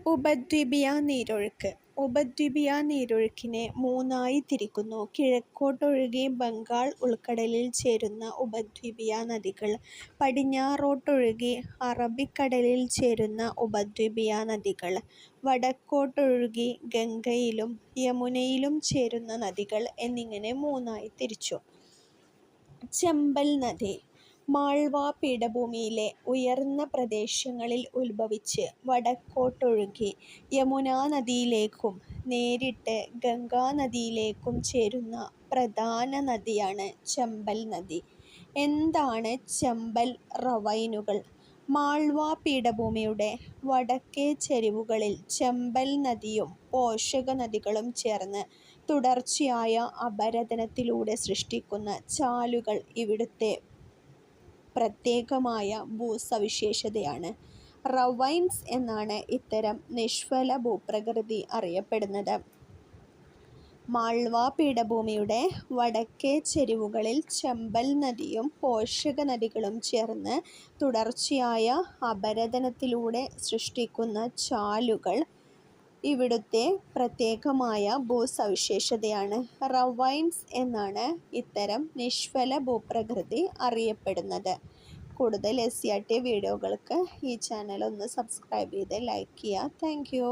ഉപദ്വീപീയ നീരൊഴുക്ക്. ഉപദ്വീപീയ നീരൊഴുക്കിനെ മൂന്നായി തിരിക്കുന്നു. കിഴക്കോട്ടൊഴുകി ബംഗാൾ ഉൾക്കടലിൽ ചേരുന്ന ഉപദ്വീപീയ നദികൾ, പടിഞ്ഞാറോട്ടൊഴുകി അറബിക്കടലിൽ ചേരുന്ന ഉപദ്വീപീയ നദികൾ, വടക്കോട്ടൊഴുകി ഗംഗയിലും യമുനയിലും ചേരുന്ന നദികൾ എന്നിങ്ങനെ മൂന്നായി തിരിച്ചു. ചമ്പൽ നദി മാൾവ പീഠഭൂമിയിലെ ഉയർന്ന പ്രദേശങ്ങളിൽ ഉത്ഭവിച്ച് വടക്കോട്ടൊഴുകി യമുനാനദിയിലേക്കും നേരിട്ട് ഗംഗാനദിയിലേക്കും ചേരുന്ന പ്രധാന നദിയാണ് ചമ്പൽ നദി. എന്താണ് ചമ്പൽ റവൈനുകൾ? മാൾവ പീഠഭൂമിയുടെ വടക്കേ ചരിവുകളിൽ ചമ്പൽ നദിയും പോഷകനദികളും ചേർന്ന് തുടർച്ചയായ അപരദനത്തിലൂടെ സൃഷ്ടിക്കുന്ന ചാലുകൾ ഇവിടുത്തെ പ്രത്യേകമായ ഭൂസവിശേഷതയാണ്. റവൈൻസ് എന്നാണ് ഇത്തരം നിഷ്ഫല ഭൂപ്രകൃതി അറിയപ്പെടുന്നത്. മാൾവ പീഠഭൂമിയുടെ വടക്കേ ചരിവുകളിൽ ചമ്പൽ നദിയും പോഷകനദികളും ചേർന്ന് തുടർച്ചയായ അപരദനത്തിലൂടെ സൃഷ്ടിക്കുന്ന ചാലുകൾ ഇവിടുത്തെ പ്രത്യേകമായ ഭൂസവിശേഷതയാണ്. റവൈൻസ് എന്നാണ് ഇത്തരം നിഷ്ഫല ഭൂപ്രകൃതി അറിയപ്പെടുന്നത്. കൂടുതൽ SCERT വീഡിയോകൾക്ക് ഈ ചാനൽ ഒന്ന് സബ്സ്ക്രൈബ് ചെയ്ത് ലൈക്ക് ചെയ്യുക. Thank you.